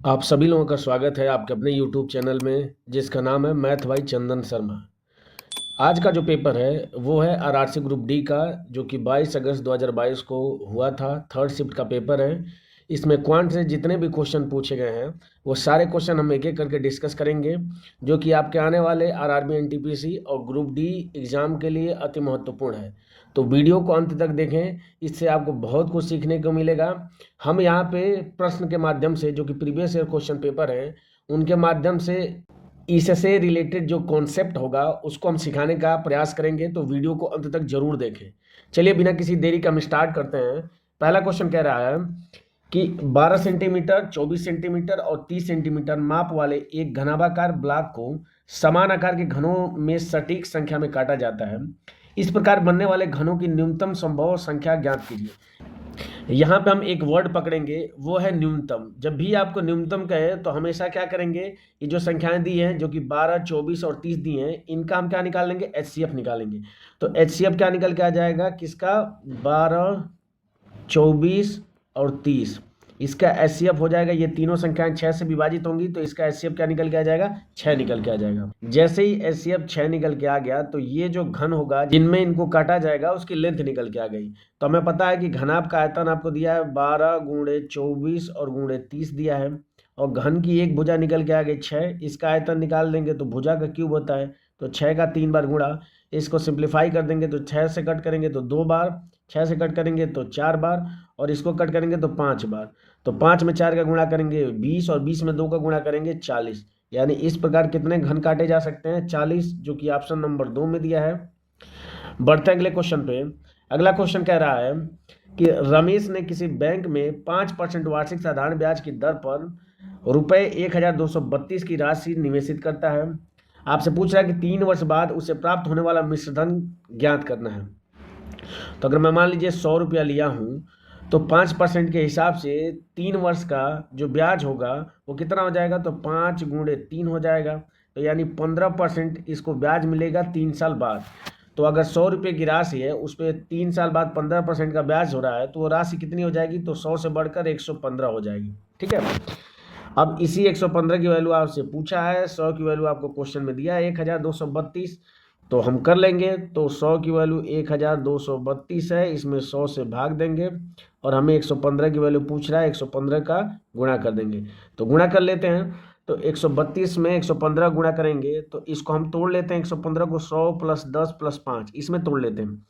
आप सभी लोगों का स्वागत है आपके अपने YouTube चैनल में जिसका नाम है मैथ बाई चंदन शर्मा। आज का जो पेपर है वो है आरआरसी ग्रुप डी का, जो कि 22 अगस्त 2022 को हुआ था। थर्ड शिफ्ट का पेपर है। इसमें क्वांट से जितने भी क्वेश्चन पूछे गए हैं वो सारे क्वेश्चन हम एक एक करके डिस्कस करेंगे, जो कि आपके आने वाले आरआरबी एनटीपीसी और ग्रुप डी एग्ज़ाम के लिए अति महत्वपूर्ण है। तो वीडियो को अंत तक देखें, इससे आपको बहुत कुछ सीखने को मिलेगा। हम यहाँ पे प्रश्न के माध्यम से, जो कि प्रीवियस ईयर क्वेश्चन पेपर है, उनके माध्यम से इससे रिलेटेड जो कॉन्सेप्ट होगा उसको हम सिखाने का प्रयास करेंगे। तो वीडियो को अंत तक जरूर देखें। चलिए बिना किसी देरी का हम स्टार्ट करते हैं। पहला क्वेश्चन कह रहा है कि 12 सेंटीमीटर, 24 सेंटीमीटर और 30 सेंटीमीटर माप वाले एक घनाभाकार ब्लॉक को समान आकार के घनों में सटीक संख्या में काटा जाता है। इस प्रकार बनने वाले घनों की न्यूनतम संभव संख्या ज्ञात कीजिए। यहाँ पे हम एक वर्ड पकड़ेंगे, वो है न्यूनतम। जब भी आपको न्यूनतम कहे तो हमेशा क्या करेंगे, ये जो संख्याएं दी हैं, जो कि 12, 24 और 30 दी हैं, इनका हम क्या निकाल लेंगे, एचसीएफ निकालेंगे। तो एचसीएफ क्या निकल के आ जाएगा, किसका, 12, 24 और 30। इसका एचसीएफ हो जाएगा, ये तीनों संख्याएं 6 से विभाजित होंगी तो इसका एचसीएफ क्या निकल के आ जाएगा, 6 निकल के आ जाएगा। जैसे ही एचसीएफ 6 निकल के आ गया तो ये जो घन होगा जिनमें इनको काटा जाएगा उसकी लेंथ निकल के आ गई। तो हमें पता है कि घनाभ का आयतन आपको दिया है 12 गुणे 24 और गुणे 30 दिया है, और घन की एक भुजा निकल के आ गई 6। इसका आयतन निकाल देंगे तो भुजा का क्यूब होता है, तो 6 का 3 बार गुणा। इसको सिंप्लीफाई कर देंगे तो 6 से कट करेंगे तो 2 बार, 6 से कट करेंगे तो 4 बार, और इसको कट करेंगे तो 5 बार। तो 5 में 4 का गुणा करेंगे 20, और 20 में 2 का गुणा करेंगे 40। यानी इस प्रकार कितने घन काटे जा सकते हैं, 40, जो कि ऑप्शन नंबर 2 में दिया है। बढ़ते हैं अगले क्वेश्चन पे। अगला क्वेश्चन कह रहा है कि रमेश ने किसी बैंक में 5% वार्षिक साधारण ब्याज की दर पर रुपये 1232 की राशि निवेशित करता है। आपसे पूछ रहा है कि 3 वर्ष बाद उसे प्राप्त होने वाला मिश्रधन ज्ञात करना है। तो अगर मैं मान लीजिए 100 रुपया लिया हूँ, तो 5% के हिसाब से 3 वर्ष का जो ब्याज होगा वो कितना हो जाएगा, तो 5 गुणे 3 हो जाएगा। तो यानी 15% इसको ब्याज मिलेगा 3 साल बाद। तो अगर 100 रुपये की राशि है, उस पर 3 साल बाद 15% का ब्याज हो रहा है, तो वो राशि कितनी हो जाएगी, तो 100 से बढ़कर 115 हो जाएगी। ठीक है। अब इसी 115 की वैल्यू आपसे पूछा है, 100 की वैल्यू आपको क्वेश्चन में दिया है 1232। तो हम कर लेंगे। तो 100 की वैल्यू 1232 है, इसमें 100 से भाग देंगे, और हमें 115 की वैल्यू पूछ रहा है, 115 का गुणा कर देंगे। तो गुणा कर लेते हैं। तो 132 में 115 गुणा करेंगे तो इसको हम तोड़ लेते हैं। 115 को 100 प्लस 10 प्लस 5 इसमें तोड़ लेते हैं।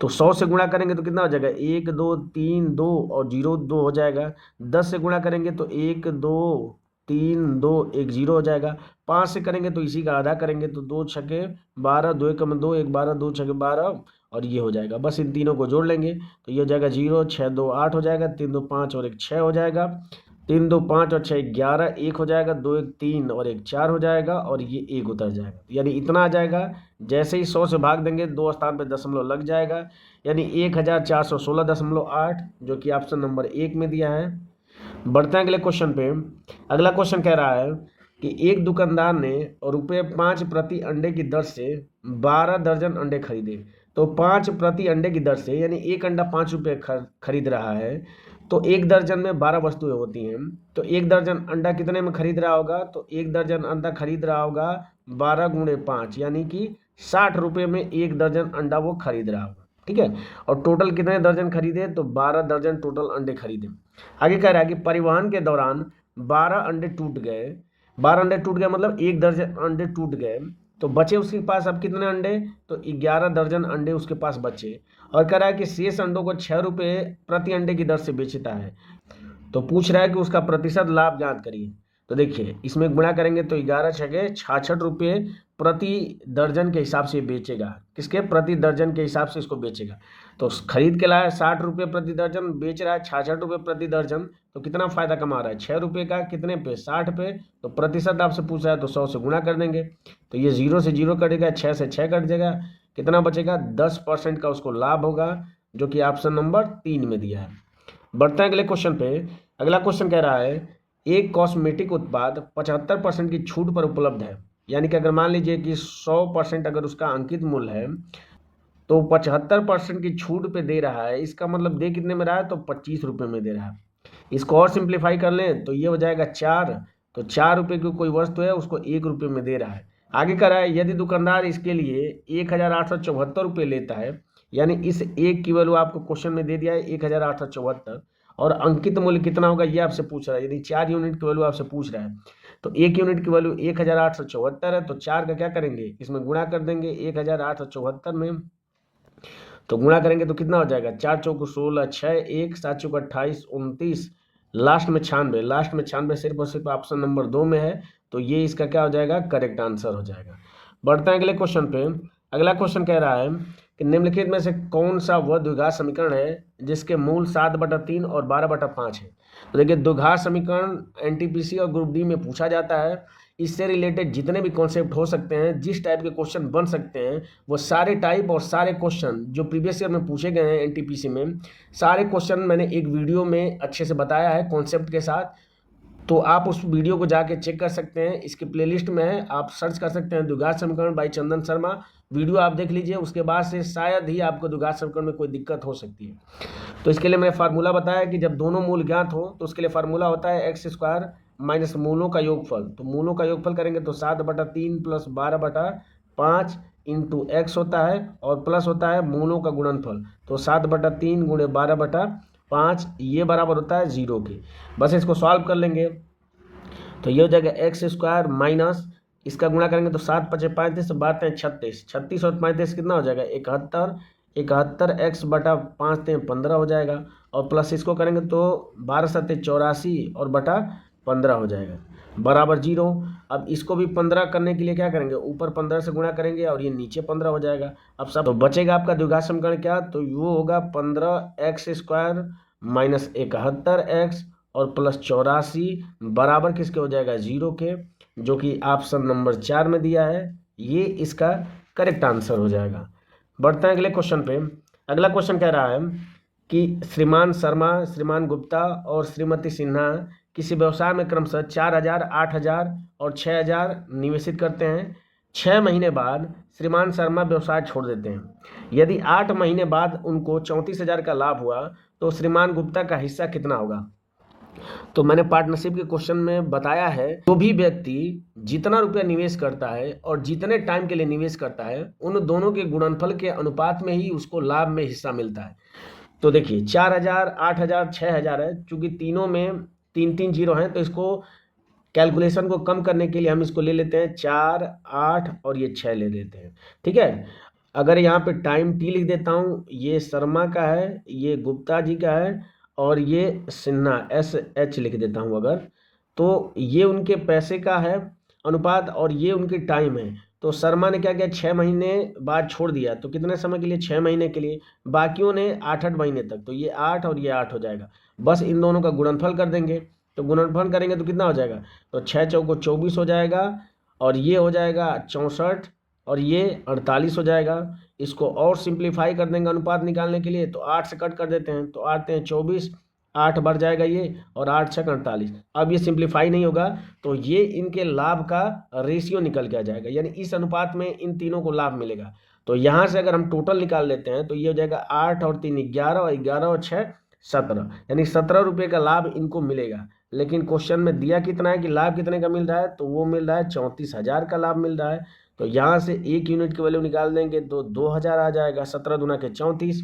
तो 100 से गुणा करेंगे तो कितना हो जाएगा, 1 2 3 2 और 0 2 हो जाएगा। 10 से गुणा करेंगे तो 1 2 3 2 1 0 हो जाएगा। 5 से करेंगे तो इसी का आधा करेंगे, तो 2 छके 12, 2 एकम 2, 1 12, 2 छके 12, और ये हो जाएगा। बस इन तीनों को जोड़ लेंगे तो ये हो जाएगा 0, 6 2 8 हो जाएगा, 3 2 5 और 1 6 हो जाएगा, 3 2 5 और 6 11, 1 हो जाएगा, 2 1 3 और 1 4 हो जाएगा, और ये 1 उतर जाएगा। यानी इतना आ जाएगा। जैसे ही 100 से भाग देंगे 2 स्थान पर दशमलव लग जाएगा, यानी 1416.8, जो कि ऑप्शन नंबर 1 में दिया है। बढ़ते हैं अगले क्वेश्चन पे। अगला क्वेश्चन कह रहा है कि एक दुकानदार ने रुपये 5 प्रति अंडे की दर से 12 दर्जन अंडे खरीदे। तो 5 प्रति अंडे की दर से, यानी एक अंडा 5 रुपये खरीद रहा है, तो एक दर्जन में 12 वस्तुएं होती हैं। तो एक दर्जन अंडा कितने में खरीद रहा होगा, तो एक दर्जन अंडा खरीद रहा होगा 12 गुणे 5, यानी कि 60 रुपये में एक दर्जन अंडा वो खरीद रहा होगा। ठीक है। और टोटल कितने दर्जन खरीदे, तो 12 दर्जन टोटल अंडे खरीदे। आगे कह रहा है कि परिवहन के दौरान 12 अंडे टूट गए। 12 अंडे टूट गए मतलब एक दर्जन अंडे टूट गए, तो बचे उसके पास अब कितने अंडे, तो 11 दर्जन अंडे उसके पास बचे। और कह रहा है कि शेष अंडों को 6 रुपये प्रति अंडे की दर से बेचता है। तो पूछ रहा है कि उसका प्रतिशत लाभ ज्ञात करिए। तो देखिए इसमें गुणा करेंगे तो 11 छके 66 रुपये प्रति दर्जन के हिसाब से बेचेगा। किसके, प्रति दर्जन के हिसाब से इसको बेचेगा। तो खरीद के लाया 60 रुपये प्रति दर्जन, बेच रहा है 66 रुपये प्रति दर्जन, तो कितना फायदा कमा रहा है, 6 रुपये का, कितने पे, 60 पे। तो प्रतिशत आपसे पूछ रहा है तो 100 से गुणा कर देंगे। तो ये 0 से 0 कटेगा, 6 से 6 कट जाएगा, कितना बचेगा, 10% का उसको लाभ होगा, जो कि ऑप्शन नंबर 3 में दिया है। बढ़ते हैं अगले क्वेश्चन पे। अगला क्वेश्चन कह रहा है एक कॉस्मेटिक उत्पाद 75% की छूट पर उपलब्ध है। यानी कि अगर मान लीजिए कि 100% अगर उसका अंकित मूल्य है, तो 75% की छूट पे दे रहा है। इसका मतलब दे कितने में रहा है, तो 25 रुपये में दे रहा है। इसको और सिंप्लीफाई कर लें तो ये हो जाएगा 4। तो 4 रुपये की कोई वस्तु है उसको 1 रुपये में दे रहा है। आगे कह रहा है यदि दुकानदार इसके लिए 1874 रुपये लेता है, यानी इस एक की वैल्यू आपको क्वेश्चन में दे दिया है 1874, और अंकित मूल्य कितना होगा ये आपसे पूछ रहा है। यदि 4 यूनिट की वैल्यू आपसे पूछ रहा है तो 1 यूनिट की वैल्यू 1874 है, तो 4 का क्या करेंगे, इसमें गुणा कर देंगे 1874 में। तो गुणा करेंगे तो कितना हो जाएगा, 4 चौको 16, 6 1 7 चौको 28 29, लास्ट में 96। लास्ट में 96 सिर्फ और सिर्फ ऑप्शन नंबर 2 में है, तो ये इसका क्या हो जाएगा, करेक्ट आंसर हो जाएगा। बढ़ते हैं अगले क्वेश्चन पे। अगला क्वेश्चन कह रहा है कि निम्नलिखित में से कौन सा वह द्विघात समीकरण है जिसके मूल 7/3 और 12/5 है। तो देखिए द्विघात समीकरण एनटीपीसी और ग्रुप डी में पूछा जाता है। इससे रिलेटेड जितने भी कॉन्सेप्ट हो सकते हैं, जिस टाइप के क्वेश्चन बन सकते हैं, वो सारे टाइप और सारे क्वेश्चन जो प्रीवियस ईयर में पूछे गए हैं एनटीपीसी में, सारे क्वेश्चन मैंने एक वीडियो में अच्छे से बताया है कॉन्सेप्ट के साथ। तो आप उस वीडियो को जाके चेक कर सकते हैं, इसकी प्लेलिस्ट में है, आप सर्च कर सकते हैं द्विघात समीकरण बाय चंदन शर्मा। वीडियो आप देख लीजिए, उसके बाद से शायद ही आपको द्विघात समीकरण में कोई दिक्कत हो सकती है। तो इसके लिए मैंने फार्मूला बताया कि जब दोनों मूल ज्ञात हो तो उसके लिए फार्मूला होता है x² माइनस मूलों का योगफल। तो मूलों का योगफल करेंगे तो 7/3 प्लस 12/5 इंटू x होता है, और प्लस होता है मूलों का गुणनफल। तो 7/3 गुणे 12/5 ये बराबर होता है 0 के। बस इसको सॉल्व कर लेंगे तो ये हो जाएगा x² माइनस इसका गुणा करेंगे तो 7 5 35 बात है 36, 36 और 35 कितना हो जाएगा 71, 71 x/5 15 हो जाएगा, और प्लस इसको करेंगे तो 12 7 84 और बटा 15 हो जाएगा बराबर 0। अब इसको भी 15 करने के लिए क्या करेंगे, ऊपर 15 से गुणा करेंगे और ये नीचे 15 हो जाएगा। अब सब तो बचेगा आपका द्विघात समीकरण क्या, तो वो होगा 15x² माइनस 71x और प्लस 84 बराबर किसके हो जाएगा 0 के, जो कि ऑप्शन नंबर 4 में दिया है। ये इसका करेक्ट आंसर हो जाएगा। बढ़ते हैं अगले क्वेश्चन पे। अगला क्वेश्चन कह रहा है कि श्रीमान शर्मा, श्रीमान गुप्ता और श्रीमती सिन्हा किसी व्यवसाय में क्रमशः 4000, 8000 और 6000 निवेशित करते हैं। 6 महीने बाद श्रीमान शर्मा व्यवसाय छोड़ देते हैं। यदि 8 महीने बाद उनको 34,000 का लाभ हुआ तो श्रीमान गुप्ता का हिस्सा कितना होगा। तो मैंने पार्टनरशिप के क्वेश्चन में बताया है, जो भी व्यक्ति जितना रुपया निवेश करता है और जितने टाइम के लिए निवेश करता है, उन दोनों के गुणनफल के अनुपात में ही उसको लाभ में हिस्सा मिलता है। तो देखिए 4000, 8000, 6000 है, चूंकि तीनों में 3 जीरो हैं, तो इसको कैलकुलेशन को कम करने के लिए हम इसको ले लेते हैं 4, 8 और ये 6 ले लेते हैं। ठीक है, अगर यहाँ पे टाइम टी लिख देता हूँ, ये शर्मा का है, ये गुप्ता जी का है, और ये सिन्हा SH लिख देता हूँ अगर, तो ये उनके पैसे का है अनुपात और ये उनकी टाइम है। तो शर्मा ने क्या किया, 6 महीने बाद छोड़ दिया, तो कितने समय के लिए, 6 महीने के लिए। बाकियों ने 8 महीने तक, तो ये 8 और ये 8 हो जाएगा। बस इन दोनों का गुणनफल कर देंगे, तो गुणनफल करेंगे तो कितना हो जाएगा, तो 6 चौको 24 हो जाएगा, और ये हो जाएगा 64 और ये 48 हो जाएगा। इसको और सिंप्लीफाई कर देंगे अनुपात निकालने के लिए, तो 8 से कट कर देते हैं, तो 8 हैं 24, 8 बढ़ जाएगा ये, और 8 6 48। अब ये सिंप्लीफाई नहीं होगा, तो ये इनके लाभ का रेशियो निकल के आ जाएगा, यानी इस अनुपात में इन तीनों को लाभ मिलेगा। तो यहाँ से अगर हम टोटल निकाल लेते हैं तो ये हो जाएगा 8 और 3 11 और 11 और 6 17, यानी 17 रुपये का लाभ इनको मिलेगा। लेकिन क्वेश्चन में दिया कितना है कि लाभ कितने का मिल रहा है, तो वो मिल रहा है 34,000 का लाभ मिल रहा है। तो यहाँ से 1 यूनिट की वैल्यू निकाल देंगे तो 2000 आ जाएगा। 17 दूना के 34।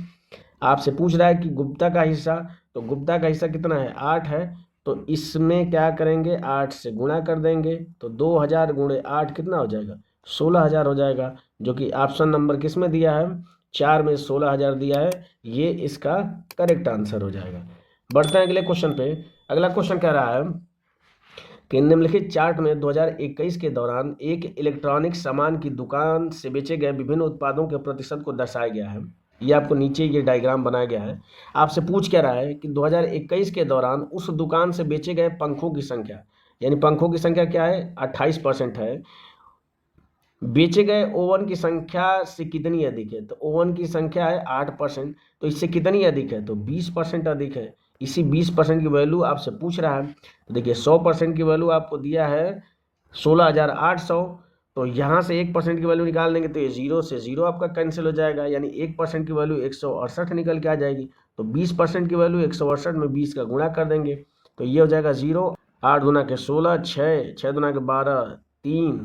आपसे पूछ रहा है कि गुप्ता का हिस्सा, तो गुप्ता का हिस्सा कितना है, 8 है, तो इसमें क्या करेंगे 8 से गुणा कर देंगे, तो 2000 गुणे 8 कितना हो जाएगा, 16,000 हो जाएगा, जो कि ऑप्शन नंबर किस में दिया है, 4 में 16,000 दिया है। ये इसका करेक्ट आंसर हो जाएगा। बढ़ते हैं अगले क्वेश्चन पे। अगला क्वेश्चन कह रहा है कि निम्नलिखित चार्ट में 2021 के दौरान एक इलेक्ट्रॉनिक सामान की दुकान से बेचे गए विभिन्न उत्पादों के प्रतिशत को दर्शाया गया है। ये आपको नीचे ये डायग्राम बनाया गया है। आपसे पूछ क्या रहा है कि 2021 के दौरान उस दुकान से बेचे गए पंखों की संख्या, यानी पंखों की संख्या क्या है, 28% है। बेचे गए ओवन की संख्या से कितनी अधिक है, तो ओवन की संख्या है 8%, तो इससे कितनी अधिक है, तो 20% अधिक है। इसी 20% की वैल्यू आपसे पूछ रहा है। तो देखिए 100% की वैल्यू आपको दिया है 16,800, तो यहाँ से 1% की वैल्यू निकाल देंगे तो ये 0 से 0 आपका कैंसिल हो जाएगा, यानी 1% की वैल्यू 168 निकल के आ जाएगी। तो 20% की वैल्यू 168 में 20 का गुणा कर देंगे, तो ये हो जाएगा 0, 8 दूना के 16, 6, 6 दूना के 12, 3,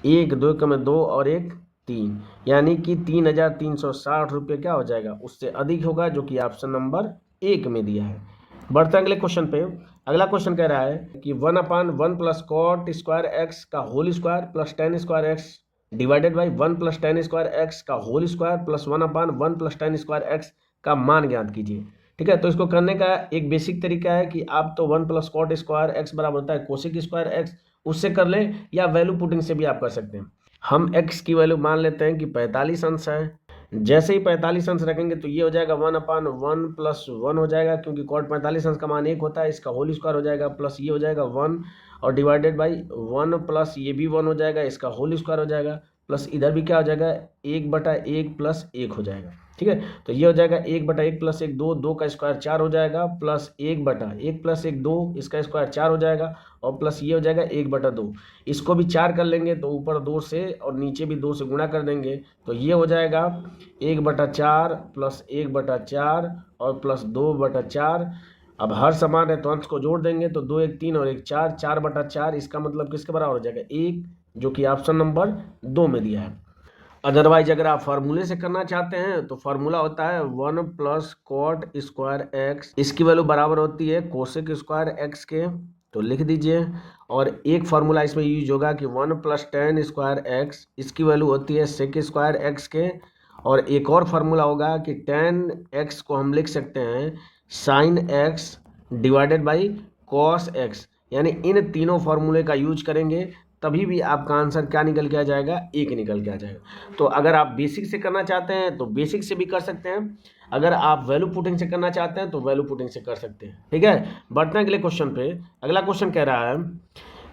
1, 2 के में 2 और 1 3, यानी कि 3,360 रुपये क्या हो जाएगा, उससे अधिक होगा, जो कि ऑप्शन नंबर 1 में दिया है। बढ़ते हैं अगले क्वेश्चन पे। अगला क्वेश्चन कह रहा है कि 1/1 प्लस कॉट स्क्वायर एक्स का whole square plus ten square x divided by 1 plus ten square x का whole square plus 1/1 plus ten square x का मान ज्ञात कीजिए। ठीक है, तो इसको करने का एक बेसिक तरीका है कि आप तो 1 प्लस कॉट स्क्वायर एक्स बराबर होता है कोसेक स्क्वायर एक्स, उससे कर लें, या वैल्यू पुटिंग से भी आप कर सकते हैं। हम x की वैल्यू मान लेते हैं कि 45 अंश है। जैसे ही 45 अंश रखेंगे तो ये हो जाएगा 1/1 प्लस 1 हो जाएगा, क्योंकि कॉट 45 अंश का मान 1 होता है, इसका होल स्क्वायर हो जाएगा, प्लस ये हो जाएगा 1 और डिवाइडेड बाई 1 प्लस ये भी 1 हो जाएगा, इसका होल स्क्वायर हो जाएगा, प्लस इधर भी क्या हो जाएगा 1/1 प्लस 1 हो जाएगा। ठीक है, तो ये हो जाएगा 1/1 प्लस 1 2, 2 का स्क्वायर 4 हो जाएगा, प्लस 1/1 प्लस 1 2, इसका स्क्वायर 4 हो जाएगा, और प्लस ये हो जाएगा 1/2। इसको भी 4 कर लेंगे तो ऊपर 2 से और नीचे भी 2 से गुणा कर देंगे, तो ये हो जाएगा 1/4 प्लस 1/4 और प्लस 2/4। अब हर समान है तो अंश को जोड़ देंगे, तो 2 1 3 और 1 4, 4/4, इसका मतलब किसके बराबर हो जाएगा 1, जो कि ऑप्शन नंबर 2 में दिया है। अदरवाइज अगर आप फार्मूले से करना चाहते हैं तो फार्मूला होता है 1 प्लस कॉट स्क्वायर एक्स, इसकी वैल्यू बराबर होती है कोसेक स्क्वायर एक्स के, तो लिख दीजिए। और एक फार्मूला इसमें यूज होगा कि 1 प्लस टेन स्क्वायर एक्स, इसकी वैल्यू होती है सेक स्क्वायर एक्स के। और एक और फार्मूला होगा कि टेन एक्स को हम लिख सकते हैं sine x divided by cos x, यानी इन तीनों फार्मूले का यूज करेंगे तभी भी आपका आंसर क्या निकल के आ जाएगा, 1 निकल के आ जाएगा। तो अगर आप बेसिक से करना चाहते हैं तो बेसिक से भी कर सकते हैं, अगर आप वैल्यू पुटिंग से करना चाहते हैं तो वैल्यू पुटिंग से कर सकते हैं। ठीक है, बढ़ते हैं अगले क्वेश्चन पे। अगला क्वेश्चन कह रहा है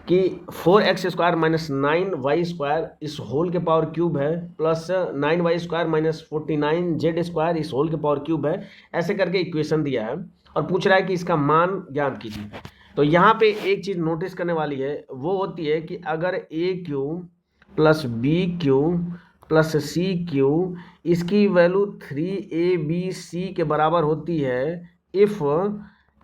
कि 4x square minus 9y square इस होल के पावर क्यूब है, plus 9y square minus 49z square इस होल के पावर क्यूब है, ऐसे करके इक्वेशन दिया है और पूछ रहा है कि इसका मान ज्ञात कीजिए। तो यहाँ पे एक चीज़ नोटिस करने वाली है, वो होती है कि अगर a³ plus b³ plus c³ इसकी वैल्यू 3abc के बराबर होती है, if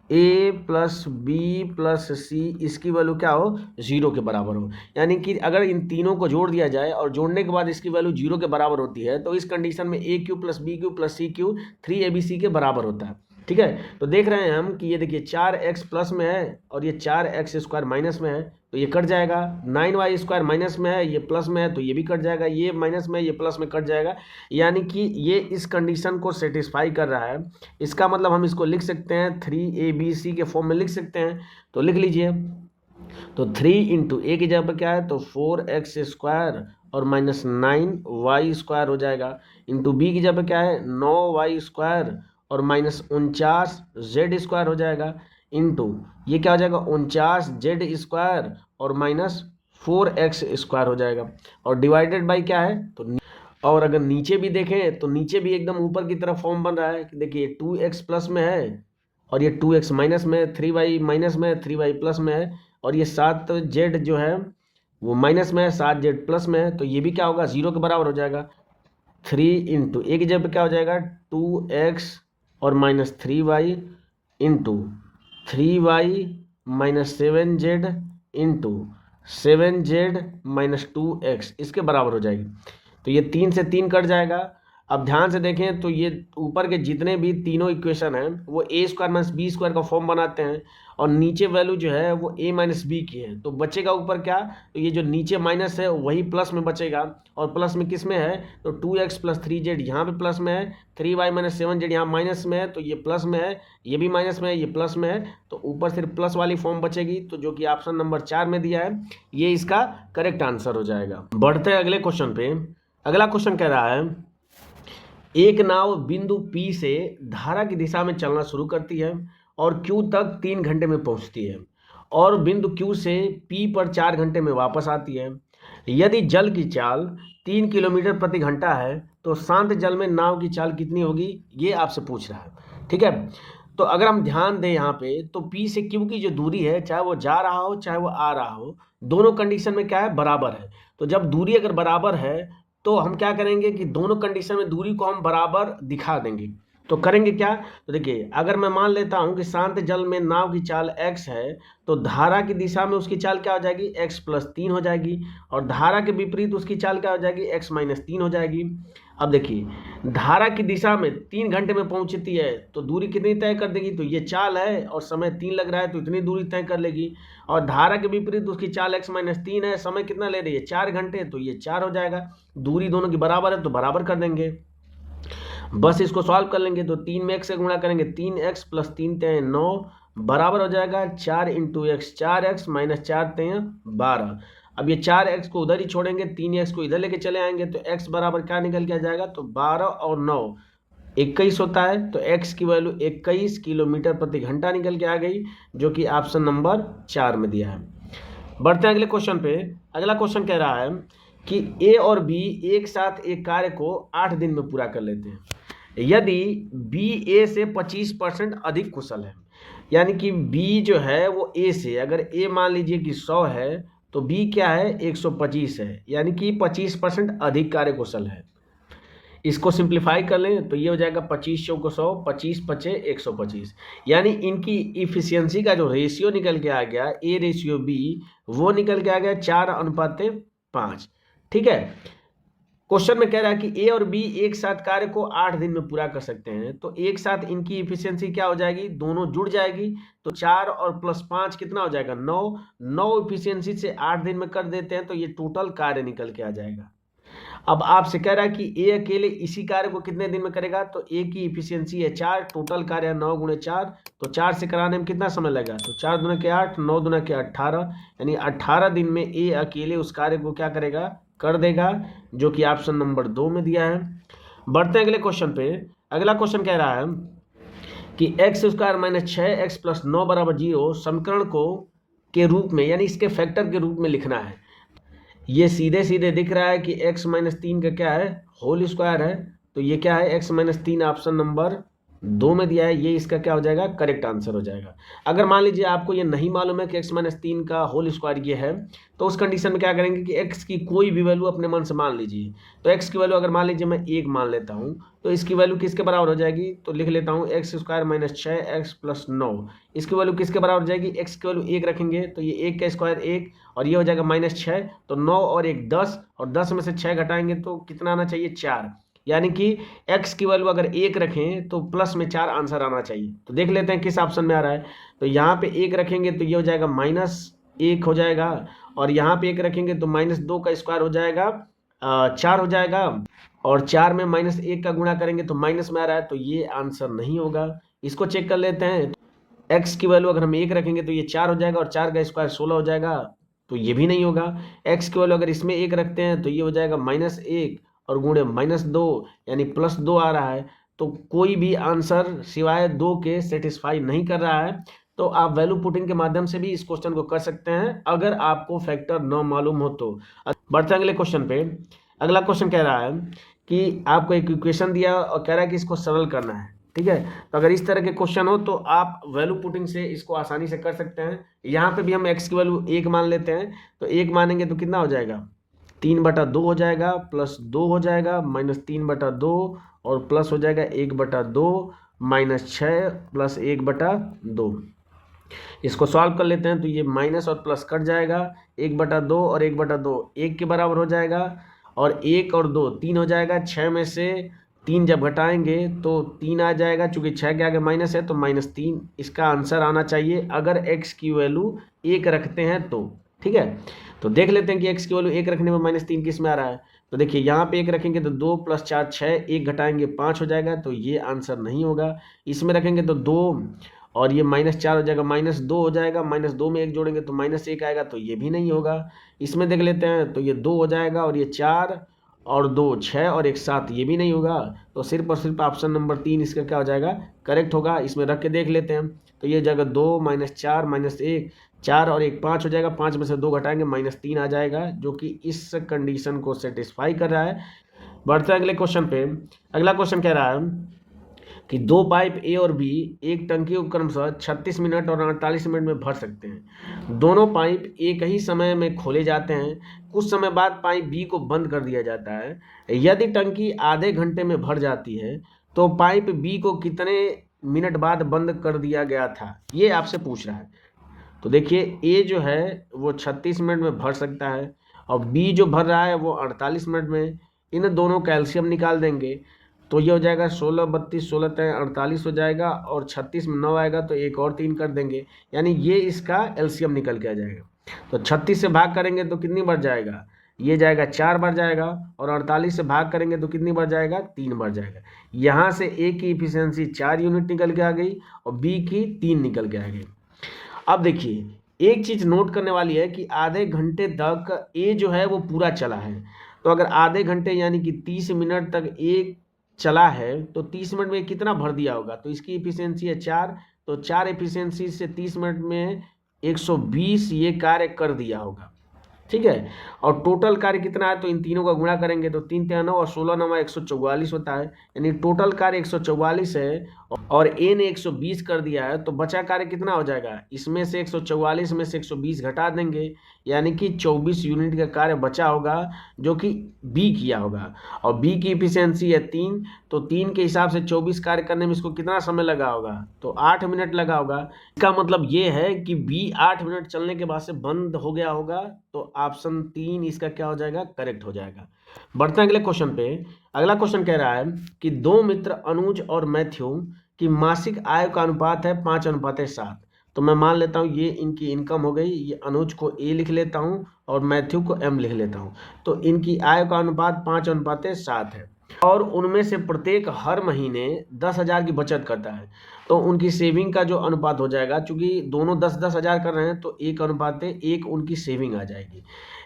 a plus b plus c इसकी वैल्यू क्या हो, 0 के बराबर हो। यानी कि अगर इन तीनों को जोड़ दिया जाए और जोड़ने के बाद इसकी वैल्यू 0 के बराबर होती है, तो इस कंडीशन में a³ plus b³ plus c³ 3abc के बराबर होता है। ठीक है, तो देख रहे हैं हम कि ये देखिए 4x प्लस में है और ये 4x स्क्वायर माइनस में है, तो ये कट जाएगा। 9y स्क्वायर माइनस में है, ये प्लस में है, तो ये भी कट जाएगा। ये माइनस में, ये प्लस में कट जाएगा, यानी कि ये इस कंडीशन को सेटिस्फाई कर रहा है। इसका मतलब हम इसको लिख सकते हैं 3abc के फॉर्म में लिख सकते हैं, तो लिख लीजिए। तो 3 इंटू ए की जगह पर क्या है, तो 4x स्क्वायर और माइनस 9y स्क्वायर हो जाएगा, इंटू बी की जगह पर क्या है 9y स्क्वायर और माइनस 49z स्क्वायर हो जाएगा, इंटू ये क्या हो जाएगा 49z स्क्वायर और माइनस 4x स्क्वायर हो जाएगा, और डिवाइडेड बाई क्या है, तो और अगर नीचे भी देखें तो नीचे भी एकदम ऊपर की तरफ फॉर्म बन रहा है कि देखिए 2x प्लस में है और ये 2x माइनस में है, 3y माइनस में है, 3y प्लस में है, और ये 7z जो है वो माइनस में है, 7z प्लस में है, तो ये भी क्या होगा 0 के बराबर हो जाएगा। 3 इंटू ए की जगह पे क्या हो जाएगा 2x और minus 3y into 3y minus 7z into 7z minus 2x इसके बराबर हो जाएगी। तो ये 3 से 3 कट जाएगा। अब ध्यान से देखें तो ये ऊपर के जितने भी तीनों इक्वेशन हैं वो a square minus B square का फॉर्म बनाते हैं, और नीचे वैल्यू जो है वो a माइनस बी की है, तो बचेगा ऊपर क्या, तो ये जो नीचे माइनस है वही प्लस में बचेगा, और प्लस में किस में है, तो 2x प्लस 3z यहाँ पे प्लस में है, 3y माइनस 7z यहाँ माइनस में है, तो ये प्लस में है, ये भी माइनस में है, ये प्लस में है, तो ऊपर सिर्फ प्लस वाली फॉर्म बचेगी, तो जो कि ऑप्शन नंबर 4 में दिया है ये इसका करेक्ट आंसर हो जाएगा। बढ़ते हैं अगले क्वेश्चन पे। अगला क्वेश्चन कह रहा है एक नाव बिंदु P से धारा की दिशा में चलना शुरू करती है और Q तक 3 घंटे में पहुंचती है, और बिंदु Q से P पर 4 घंटे में वापस आती है। यदि जल की चाल 3 किलोमीटर प्रति घंटा है तो शांत जल में नाव की चाल कितनी होगी, ये आपसे पूछ रहा है। ठीक है, तो अगर हम ध्यान दें यहाँ पे तो P से Q की जो दूरी है, चाहे वो जा रहा हो चाहे वो आ रहा हो, दोनों कंडीशन में क्या है, बराबर है। तो जब दूरी अगर बराबर है तो हम क्या करेंगे कि दोनों कंडीशन में दूरी को हम बराबर दिखा देंगे। तो करेंगे क्या, तो देखिए अगर मैं मान लेता हूं कि शांत जल में नाव की चाल x है, तो धारा की दिशा में उसकी चाल क्या हो जाएगी, x+3 हो जाएगी, और धारा के विपरीत उसकी चाल क्या हो जाएगी, x-3 हो जाएगी। अब देखिए धारा की दिशा में 3 घंटे में पहुंचती है तो दूरी कितनी तय कर देगी, तो ये चाल है और समय 3 लग रहा है तो इतनी दूरी तय कर लेगी, और धारा के विपरीत उसकी चाल x-3 है, समय कितना ले रही है, 4 घंटे, तो ये 4 हो जाएगा। दूरी दोनों की बराबर है तो बराबर कर देंगे, बस इसको सॉल्व कर लेंगे। तो 3 में x से गुणा करेंगे, 3x + 3 × 9 बराबर हो जाएगा 4 × x, 4x - 4 × 12। अब ये 4x को उधर ही छोड़ेंगे, 3x को इधर लेके चले आएंगे तो x बराबर क्या निकल के आ जाएगा, तो 12 और 9 21 होता है, तो x की वैल्यू 21 किलोमीटर प्रति घंटा निकल के आ गई, जो कि ऑप्शन नंबर 4 में दिया है। बढ़ते हैं अगले क्वेश्चन पे। अगला क्वेश्चन कह रहा है कि A और B एक साथ एक कार्य को 8 दिन में पूरा कर लेते हैं यदि B A से 25% अधिक कुशल है। यानी कि B जो है वो A से, अगर A मान लीजिए कि 100 है तो B क्या है, 125 है, यानी कि 25% अधिक कार्य कुशल है। इसको सिंप्लीफाई कर लें तो ये हो जाएगा 25 × 100, 25 × 5 = 125, यानी इनकी इफिशियंसी का जो रेशियो निकल के आ गया A/B, वो निकल के आ गया 4:5। ठीक है, क्वेश्चन में कह रहा है कि A और B एक साथ कार्य को 8 दिन में पूरा कर सकते हैं, तो एक साथ इनकी इफिशियंसी क्या हो जाएगी, दोनों जुड़ जाएगी, तो 4 और +5 कितना हो जाएगा, 9 इफिशियंसी से 8 दिन में कर देते हैं तो ये टोटल कार्य निकल के आ जाएगा। अब आपसे कह रहा है कि A अकेले इसी कार्य को कितने दिन में करेगा, तो A की इफिशियंसी है 4, टोटल कार्य है 9 × 4, तो 4 से कराने में कितना समय लगेगा, तो 4 दूना के 8, 9 दूना के 18, यानी 18 दिन में A अकेले उस कार्य को क्या करेगा, कर देगा, जो कि ऑप्शन नंबर 2 में दिया है। बढ़ते हैं अगले क्वेश्चन पे। अगला क्वेश्चन कह रहा है कि x² - 6x + 9 = 0 समीकरण को के रूप में, यानी इसके फैक्टर के रूप में लिखना है। ये सीधे सीधे दिख रहा है कि x - 3 का क्या है, होल स्क्वायर है, तो ये क्या है, x - 3 ऑप्शन नंबर 2 में दिया है, ये इसका क्या हो जाएगा, करेक्ट आंसर हो जाएगा। अगर मान लीजिए आपको ये नहीं मालूम है कि x - 3 का होल स्क्वायर ये है, तो उस कंडीशन में क्या करेंगे कि x की कोई भी वैल्यू अपने मन से मान लीजिए। तो x की वैल्यू अगर मान लीजिए मैं 1 मान लेता हूँ, तो इसकी वैल्यू किसके बराबर हो जाएगी, तो लिख लेता हूँ x² - 6x + 9, इसकी वैल्यू किसके बराबर हो जाएगी, x की वैल्यू 1 रखेंगे तो ये 1 का स्क्वायर 1, और ये हो जाएगा -6, तो 9 और 1 10, और 10 में से 6 घटाएंगे तो कितना आना चाहिए, 4, यानी कि x की वैल्यू अगर 1 रखें तो प्लस में 4 आंसर आना चाहिए। तो देख लेते हैं किस ऑप्शन में आ रहा है। तो यहाँ पे 1 रखेंगे तो ये हो जाएगा -1 हो जाएगा, और यहाँ पे 1 रखेंगे तो -2 का स्क्वायर हो जाएगा 4 हो जाएगा, और 4 में -1 का गुणा करेंगे तो माइनस में आ रहा है, तो ये आंसर नहीं होगा। इसको चेक कर लेते हैं। x की वैल्यू अगर हम 1 रखेंगे तो ये 4 हो जाएगा, और 4 का स्क्वायर 16 हो जाएगा, तो ये भी नहीं होगा। x की वैल्यू अगर इसमें 1 रखते हैं तो ये हो जाएगा -1 और गुणे -2, यानी +2 आ रहा है, तो कोई भी आंसर सिवाय 2 के सेटिस्फाई नहीं कर रहा है। तो आप वैल्यू पुटिंग के माध्यम से भी इस क्वेश्चन को कर सकते हैं अगर आपको फैक्टर न मालूम हो तो। बढ़ते हैं अगले क्वेश्चन पे। अगला क्वेश्चन कह रहा है कि आपको एक इक्वेशन दिया और कह रहा है कि इसको सरल करना है। ठीक है, तो अगर इस तरह के क्वेश्चन हो तो आप वैल्यू पुटिंग से इसको आसानी से कर सकते हैं। यहाँ पे भी हम x की वैल्यू 1 मान लेते हैं, तो 1 मानेंगे तो कितना हो जाएगा, 3/2 हो जाएगा, +2 हो जाएगा, -3/2, और प्लस हो जाएगा 1/2 -6 + 1/2। इसको सॉल्व कर लेते हैं तो ये माइनस और प्लस कट जाएगा, 1/2 और 1/2 1 के बराबर हो जाएगा, और 1 और 2 3 हो जाएगा। 6 में से 3 जब घटाएंगे तो 3 आ जाएगा, चूंकि 6 के आगे माइनस है तो -3 इसका आंसर आना चाहिए अगर x की वैल्यू 1 रखते हैं तो। ठीक है, तो देख लेते हैं कि x की वैल्यू 1 रखने में -3 किस में आ रहा है। तो देखिए यहाँ पे 1 रखेंगे तो 2 + 4 6, 1 घटाएंगे 5 हो जाएगा, तो ये आंसर नहीं होगा। इसमें रखेंगे तो 2 और ये -4 हो जाएगा, -2 हो जाएगा, -2 में 1 जोड़ेंगे तो -1 आएगा, तो ये भी नहीं होगा। इसमें देख लेते हैं तो ये 2 हो जाएगा, और ये 4 और 2 6 और 1 7, ये भी नहीं होगा। तो सिर्फ और सिर्फ ऑप्शन नंबर 3 इसका क्या हो जाएगा, करेक्ट होगा। इसमें रख के देख लेते हैं तो ये जगह 2 -4 -1 4 और 1 5 हो जाएगा, 5 में से 2 घटाएंगे -3 आ जाएगा, जो कि इस कंडीशन को सेटिस्फाई कर रहा है। बढ़ते हैं अगले क्वेश्चन पे। अगला क्वेश्चन कह रहा है कि 2 पाइप ए और बी एक टंकी को क्रमशः 36 मिनट और 48 मिनट में भर सकते हैं। दोनों पाइप एक ही समय में खोले जाते हैं। कुछ समय बाद पाइप बी को बंद कर दिया जाता है। यदि टंकी आधे घंटे में भर जाती है तो पाइप बी को कितने मिनट बाद बंद कर दिया गया था, ये आपसे पूछ रहा है। तो देखिए ए जो है वो 36 मिनट में भर सकता है और बी जो भर रहा है वो 48 मिनट में। इन दोनों का एलसीएम निकाल देंगे तो ये हो जाएगा 16 32 16 तय 48 हो जाएगा और 36 में 9 आएगा तो एक और 3 कर देंगे, यानी ये इसका एलसीएम निकल के आ जाएगा। तो 36 से भाग करेंगे तो कितनी बार जाएगा, ये जाएगा 4 बार जाएगा और 48 से भाग करेंगे तो कितनी बार जाएगा, 3 बार जाएगा। यहाँ से ए की इफिशियंसी 4 यूनिट निकल के आ गई और बी की 3 निकल के आ गई। अब देखिए एक चीज नोट करने वाली है कि आधे घंटे तक ए जो है वो पूरा चला है। तो अगर आधे घंटे यानी कि 30 मिनट तक ए चला है तो 30 मिनट में कितना भर दिया होगा, तो इसकी इफिशियंसी है 4, तो 4 इफिशियंसी से 30 मिनट में 120 ये कार्य कर दिया होगा, ठीक है। और टोटल कार्य कितना है, तो इन तीनों का गुणा करेंगे तो 3 3 9 और 16 9 144 होता है, यानी टोटल कार्य 144 है और ए ने 120 कर दिया है। तो बचा कार्य कितना हो जाएगा, इसमें से 144 में से 120 घटा देंगे, यानी कि 24 यूनिट का कार्य बचा होगा जो कि बी किया होगा। और बी की इफिशियंसी है 3, तो 3 के हिसाब से 24 कार्य करने में इसको कितना समय लगा होगा, तो 8 मिनट लगा होगा। इसका मतलब ये है कि बी 8 मिनट चलने के बाद से बंद हो गया होगा। तो ऑप्शन 3 इसका क्या हो जाएगा, करेक्ट हो जाएगा। बढ़ते हैं अगले क्वेश्चन पे। अगला क्वेश्चन कह रहा है कि दो मित्र अनुज और मैथ्यू की मासिक आय का अनुपात है 5:7। तो मैं मान लेता हूँ ये इनकी इनकम हो गई, ये अनुज को ए लिख लेता हूँ और मैथ्यू को एम लिख लेता हूँ। तो इनकी आय का अनुपात 5:7 है और उनमें से प्रत्येक हर महीने 10,000 की बचत करता है। तो उनकी सेविंग का जो अनुपात हो जाएगा, चूंकि दोनों 10-10 हज़ार कर रहे हैं तो 1:1 उनकी सेविंग आ जाएगी।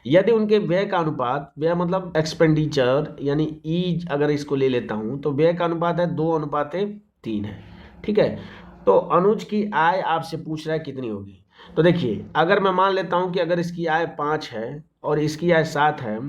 यदि उनके व्यय का अनुपात, व्यय मतलब एक्सपेंडिचर यानी ई अगर इसको ले लेता हूँ तो व्यय का अनुपात है 2:3 है, ठीक है। तो अनुज की आय आपसे पूछ रहा है कितनी होगी। तो देखिए अगर मैं मान लेता हूँ कि अगर इसकी आय 5 है और इसकी आय 7 है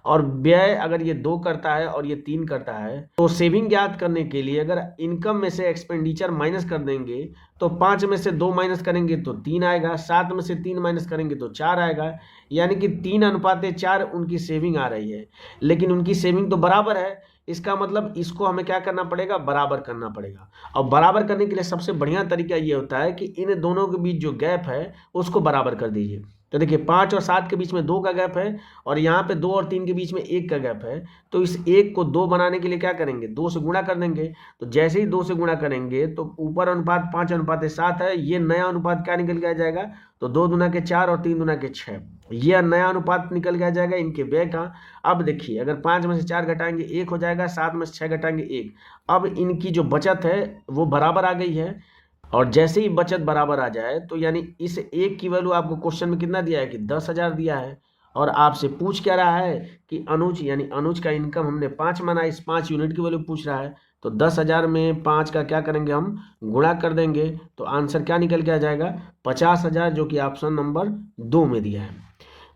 और व्यय अगर ये 2 करता है और ये 3 करता है, तो सेविंग ज्ञात करने के लिए अगर इनकम में से एक्सपेंडिचर माइनस कर देंगे तो 5 में से 2 माइनस करेंगे तो 3 आएगा, 7 में से 3 माइनस करेंगे तो 4 आएगा, यानी कि 3:4 उनकी सेविंग आ रही है। लेकिन उनकी सेविंग तो बराबर है, इसका मतलब इसको हमें क्या करना पड़ेगा, बराबर करना पड़ेगा। और बराबर करने के लिए सबसे बढ़िया तरीका ये होता है कि इन दोनों के बीच जो गैप है उसको बराबर कर दीजिए। तो देखिए 5 और 7 के बीच में 2 का गैप है और यहाँ पे 2 और 3 के बीच में 1 का गैप है। तो इस 1 को 2 बनाने के लिए क्या करेंगे, 2 से गुणा कर देंगे। तो जैसे ही 2 से गुणा करेंगे तो ऊपर अनुपात 5:7 है, ये नया अनुपात क्या निकल के आ जाएगा, तो 2 दूना के 4 और 3 दूना के 6, ये नया अनुपात निकल के आ जाएगा इनके व्यय का। अब देखिए अगर 5 में से 4 घटाएंगे 1 हो जाएगा, 7 में से 6 घटाएंगे 1। अब इनकी जो बचत है वो बराबर आ गई है और जैसे ही बचत बराबर आ जाए तो यानी इस एक की वैल्यू आपको क्वेश्चन में कितना दिया है कि 10,000 दिया है और आपसे पूछ क्या रहा है कि अनुज यानी अनुज का इनकम हमने 5 माना, इस 5 यूनिट की वैल्यू पूछ रहा है। तो 10,000 में 5 का क्या करेंगे, हम गुणा कर देंगे तो आंसर क्या निकल के आ जाएगा, 50,000, जो कि ऑप्शन नंबर 2 में दिया है।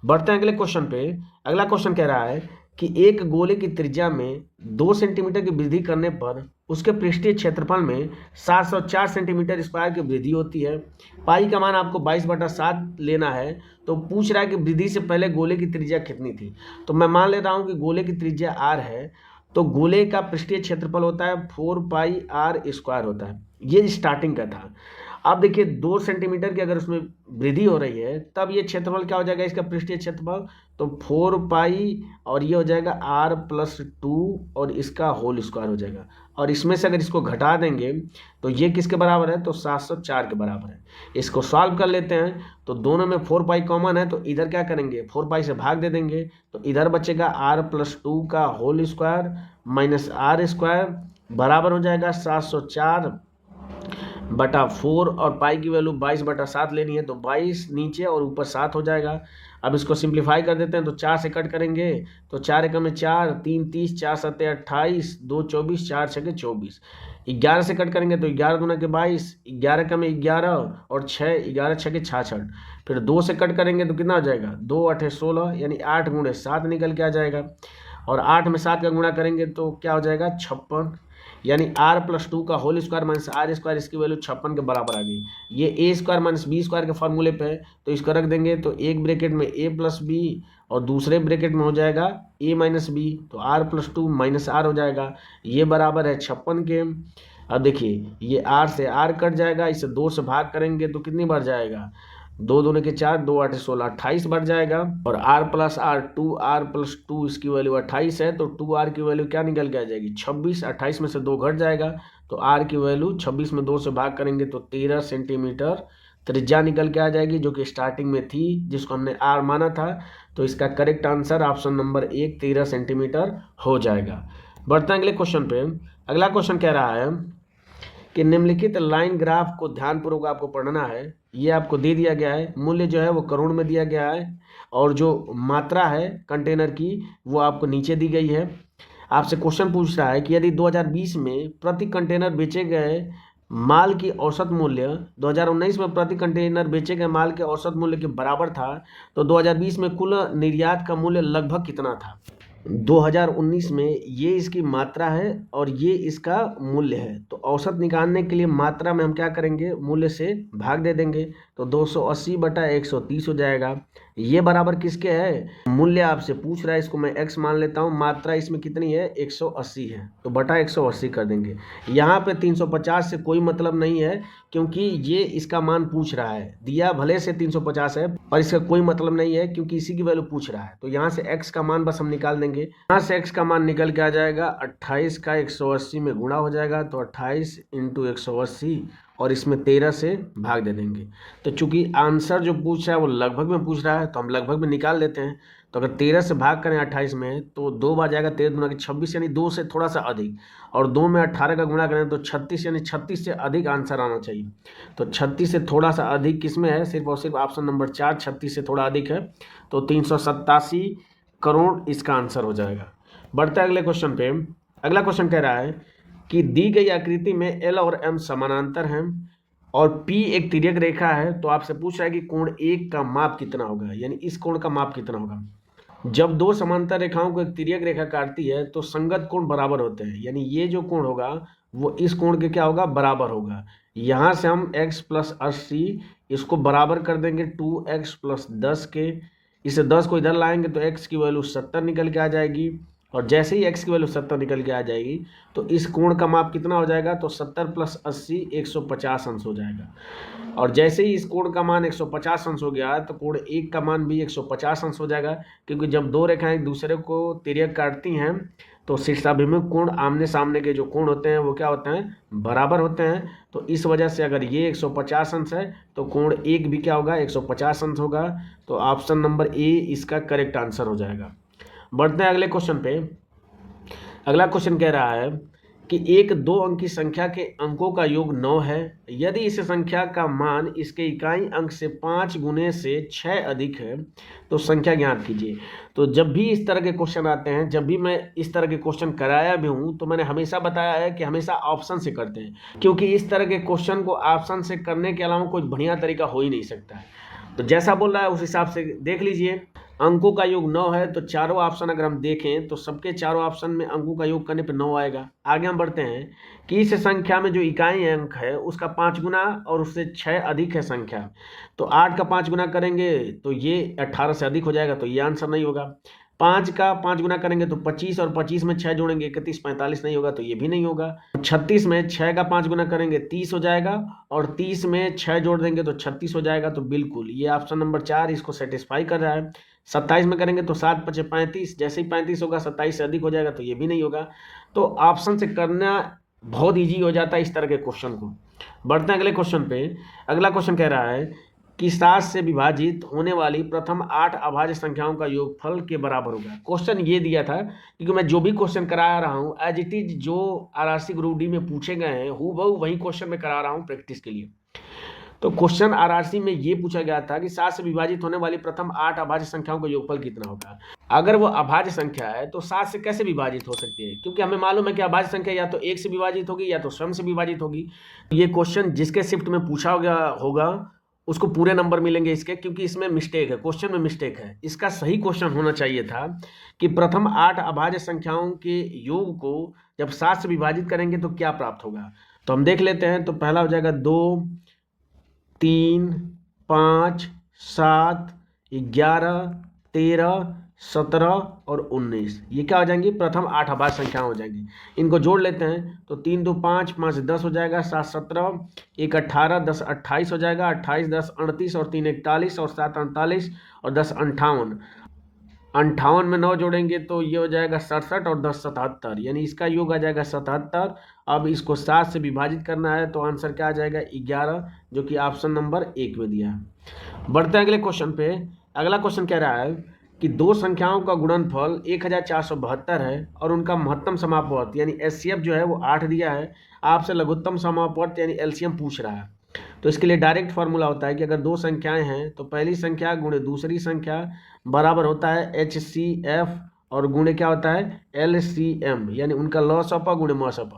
बढ़ते हैं अगले क्वेश्चन पे। अगला क्वेश्चन कह रहा है कि एक गोले की त्रिज्या में 2 सेंटीमीटर की वृद्धि करने पर उसके पृष्ठीय क्षेत्रफल में 704 सेंटीमीटर स्क्वायर की वृद्धि होती है। पाई का मान आपको 22/7 लेना है। तो पूछ रहा है कि वृद्धि से पहले गोले की त्रिज्या कितनी थी। तो मैं मान लेता हूँ कि गोले की त्रिज्या r है, तो गोले का पृष्ठीय क्षेत्रफल होता है 4πr² होता है, ये स्टार्टिंग का था। अब देखिए 2 सेंटीमीटर की अगर उसमें वृद्धि हो रही है तब ये क्षेत्रफल क्या हो जाएगा, इसका पृष्ठीय क्षेत्रफल, तो 4π और ये हो जाएगा r+2 और इसका होल स्क्वायर हो जाएगा। और इसमें से अगर इसको घटा देंगे तो ये किसके बराबर है, तो 704 के बराबर है। इसको सॉल्व कर लेते हैं तो दोनों में 4π कॉमन है, तो इधर क्या करेंगे 4π से भाग दे देंगे तो इधर बचेगा r+2 का होल स्क्वायर माइनस r² बराबर हो जाएगा 704/4 और पाई की वैल्यू 22/7 लेनी है तो 22 नीचे और ऊपर 7 हो जाएगा। अब इसको सिंप्लीफाई कर देते हैं तो 4 से कट करेंगे तो 4 एकम में 4, 3 30, 4 7 28, 2 24, 4 6 24। 11 से कट करेंगे तो 11 दूना के 22, 11 का में 11 और 6, 11 6 के 66। फिर 2 से कट करेंगे तो कितना हो जाएगा, 2 8 16, यानी 8 × 7 निकल के आ जाएगा। और 8 में 7 का गुणा करेंगे तो क्या हो जाएगा 56, यानी r+2 का whole square minus R square, इसकी वैल्यू 56 के बराबर आ गई। ये A square minus B square के फॉर्मूले पे है, तो इसको रख देंगे तो एक ब्रैकेट में a प्लस बी और दूसरे ब्रैकेट में हो जाएगा a माइनस बी, तो r+2 माइनस आर हो जाएगा, ये बराबर है 56 के। अब देखिए ये r से r कट जाएगा, इसे 2 से भाग करेंगे तो कितनी बार जाएगा, 2 दूने के 4, 2 8 16, 28 बढ़ जाएगा। और r प्लस आर 2r+2 इसकी वैल्यू 28 है, तो 2r की वैल्यू क्या निकल के आ जाएगी 26, 28 में से 2 घट जाएगा, तो r की वैल्यू 26 में 2 से भाग करेंगे तो 13 सेंटीमीटर त्रिज्या निकल के आ जाएगी, जो कि स्टार्टिंग में थी जिसको हमने r माना था। तो इसका correct answer option number 1 13 centimetre हो जाएगा। बढ़ते हैं अगले क्वेश्चन पे। अगला क्वेश्चन कह रहा है कि निम्नलिखित लाइन ग्राफ को ध्यानपूर्वक आपको पढ़ना है। ये आपको दे दिया गया है, मूल्य जो है वो करोड़ में दिया गया है और जो मात्रा है कंटेनर की वो आपको नीचे दी गई है। आपसे क्वेश्चन पूछ रहा है कि यदि 2020 में प्रति कंटेनर बेचे गए माल की औसत मूल्य 2019 में प्रति कंटेनर बेचे गए माल के औसत मूल्य के बराबर था, तो 2020 में कुल निर्यात का मूल्य लगभग कितना था। 2019 में ये इसकी मात्रा है और ये इसका मूल्य है, तो औसत निकालने के लिए मात्रा में हम क्या करेंगे, मूल्य से भाग दे देंगे, तो 280/130 हो जाएगा। ये बराबर किसके है, मूल्य आपसे पूछ रहा है, इसको मैं x मान लेता हूँ, मात्रा इसमें कितनी है 180 है, तो बटा 180 कर देंगे। यहाँ पे 350 से कोई मतलब नहीं है, क्योंकि ये इसका मान पूछ रहा है, दिया भले से 350 है पर इसका कोई मतलब नहीं है क्योंकि इसी की वैल्यू पूछ रहा है। तो यहाँ से x का मान बस हम निकाल देंगे, यहाँ से x का मान निकल के आ जाएगा 28 का 180 में गुणा हो जाएगा, तो 28 × 180 और इसमें 13 से भाग दे देंगे। तो चूंकि आंसर जो पूछ रहा है वो लगभग में पूछ रहा है, तो हम लगभग में निकाल देते हैं। तो अगर 13 से भाग करें 28 में तो 2 बार जाएगा, 13 दूना के 26 यानी 2 से थोड़ा सा अधिक, और 2 में 18 का गुणा करें तो 36 यानी 36 से अधिक आंसर आना चाहिए। तो 36 से थोड़ा सा अधिक किस में है, सिर्फ और सिर्फ ऑप्शन नंबर 4 36 से थोड़ा अधिक है, तो 387 करोड़ इसका आंसर हो जाएगा। बढ़ते हैं अगले क्वेश्चन पे। अगला क्वेश्चन कह रहा है कि दी गई आकृति में L और M समानांतर हैं और P एक तिर्यक रेखा है, तो आपसे पूछ रहा है कि कोण 1 का माप कितना होगा, यानी इस कोण का माप कितना होगा। जब दो समांतर रेखाओं को एक तिर्यक रेखा काटती है तो संगत कोण बराबर होते हैं, यानी ये जो कोण होगा वो इस कोण के क्या होगा, बराबर होगा। यहाँ से हम x + 80 इसको बराबर कर देंगे 2x + 10 के, इसे 10 को इधर लाएंगे तो x की वैल्यू 70 निकल के आ जाएगी, और जैसे ही x की वैल्यू 70 निकल के आ जाएगी तो इस कोण का माप कितना हो जाएगा, तो 70 + 80 150 अंश हो जाएगा। और जैसे ही इस कोण का मान 150 अंश हो गया तो कोण 1 का मान भी 150 अंश हो जाएगा, क्योंकि जब दो रेखाएं एक दूसरे को तिर्यक काटती हैं तो शीर्षाभिमुख कोण आमने सामने के जो कोण होते हैं वो क्या होते हैं, बराबर होते हैं। तो इस वजह से अगर ये 150 अंश है तो कोण 1 भी क्या होगा, 150 अंश होगा। तो ऑप्शन नंबर ए इसका करेक्ट आंसर हो जाएगा। बढ़ते हैं अगले क्वेश्चन पे। अगला क्वेश्चन कह रहा है कि एक 2 अंक की संख्या के अंकों का योग 9 है, यदि इस संख्या का मान इसके इकाई अंक से 5 गुने से 6 अधिक है तो संख्या ज्ञात कीजिए। तो जब भी इस तरह के क्वेश्चन आते हैं, जब भी मैं इस तरह के क्वेश्चन कराया भी हूँ तो मैंने हमेशा बताया है कि हमेशा ऑप्शन से करते हैं, क्योंकि इस तरह के क्वेश्चन को ऑप्शन से करने के अलावा कोई बढ़िया तरीका हो ही नहीं सकता है। तो जैसा बोल रहा है उस हिसाब से देख लीजिए। अंकों का योग 9 है, तो चारों ऑप्शन अगर हम देखें तो सबके चारों ऑप्शन में अंकों का योग करने पे 9 आएगा। आगे हम बढ़ते हैं कि इस संख्या में जो इकाई अंक है उसका 5 गुना और उससे 6 अधिक है संख्या, तो 8 का 5 गुना करेंगे तो ये 18 से अधिक हो जाएगा, तो ये आंसर नहीं होगा। 5 का 5 गुना करेंगे तो 25 और 25 में 6 जोड़ेंगे 31 45 नहीं होगा, तो ये भी नहीं होगा। 36 में 6 का 5 गुना करेंगे 30 हो जाएगा, और 30 में 6 जोड़ देंगे तो 36 हो जाएगा, तो बिल्कुल ये ऑप्शन नंबर 4 इसको सेटिस्फाई कर रहा है। 27 में करेंगे तो 7 × 5 = 35, जैसे ही 35 होगा 27 से अधिक हो जाएगा, तो ये भी नहीं होगा। तो ऑप्शन से करना बहुत ईजी हो जाता है इस तरह के क्वेश्चन को। बढ़ते हैं अगले क्वेश्चन पे। अगला क्वेश्चन कह रहा है कि 7 से विभाजित होने वाली प्रथम 8 अभाज्य संख्याओं का योगफल के बराबर होगा। क्वेश्चन ये दिया था, क्योंकि मैं जो भी क्वेश्चन करा रहा हूँ एज इट इज जो आरआरसी ग्रुप डी में पूछे गए हैं हूबहू वही क्वेश्चन में करा रहा हूँ प्रैक्टिस के लिए। तो क्वेश्चन आरआरसी में ये पूछा गया था कि 7 से विभाजित होने वाली प्रथम 8 अभाज्य संख्याओं का योगफल कितना होगा। अगर वो अभाज्य संख्या है तो 7 से कैसे विभाजित हो सकती है, क्योंकि हमें मालूम है कि अभाज्य संख्या या तो 1 से विभाजित होगी या तो स्वयं से विभाजित होगी। ये क्वेश्चन जिसके शिफ्ट में पूछा गया होगा उसको पूरे नंबर मिलेंगे इसके, क्योंकि इसमें मिस्टेक है, क्वेश्चन में मिस्टेक है। इसका सही क्वेश्चन होना चाहिए था कि प्रथम 8 अभाज्य संख्याओं के योग को जब 7 से विभाजित करेंगे तो क्या प्राप्त होगा। तो हम देख लेते हैं। तो पहला हो जाएगा 2, 3, 5, 7, 11, 13, 17 और 19, ये क्या हो जाएंगी, प्रथम 8 अभाज्य संख्याएं हो जाएंगी। इनको जोड़ लेते हैं। तो 3 2 5, 5 10 हो जाएगा, 7 17, 1 18, 10 28 हो जाएगा, 28 10 38 और 3 41 और 7 48 और 10 58। 58 में 9 जोड़ेंगे तो ये हो जाएगा 67 और 10 77, यानी इसका योग आ जाएगा 77। अब इसको 7 से विभाजित करना है तो आंसर क्या आ जाएगा, 11, जो कि ऑप्शन नंबर 1 में दिया है। बढ़ते हैं अगले क्वेश्चन पे। अगला क्वेश्चन कह रहा है कि दो संख्याओं का गुणनफल 1472 है और उनका महत्तम समापवर्त यानी एचसीएफ जो है वो 8 दिया है। आपसे लघुत्तम समापवर्त यानी एलसीएम पूछ रहा है। तो इसके लिए डायरेक्ट फार्मूला होता है कि अगर दो संख्याएं हैं तो पहली संख्या गुणे दूसरी संख्या बराबर होता है HCF और गुणे क्या होता है LCM, यानी उनका लॉस ऑफ गुणे मॉस ऑफ।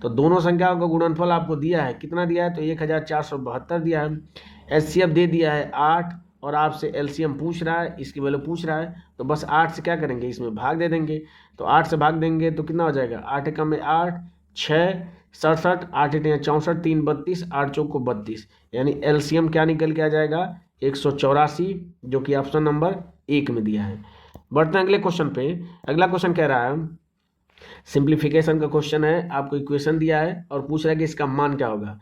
तो दोनों संख्याओं का गुणनफल आपको दिया है, कितना दिया है, तो 1472 दिया है। HCF दे दिया है 8 और आपसे LCM पूछ रहा है, इसकी वैल्यू पूछ रहा है। तो बस 8 से क्या करेंगे, इसमें भाग दे देंगे। तो 8 से भाग देंगे तो कितना हो जाएगा, 8 एकम में 8, 6 67, 8 8 64, 3 32, 8 चौक को 32, यानी LCM क्या निकल के आ जाएगा 184, जो कि ऑप्शन नंबर 1 में दिया है। बढ़ते हैं अगले क्वेश्चन पे। अगला क्वेश्चन कह रहा है सिंप्लीफिकेशन का क्वेश्चन है, आपको इक्वेशन दिया है और पूछ रहा है कि इसका मान क्या होगा।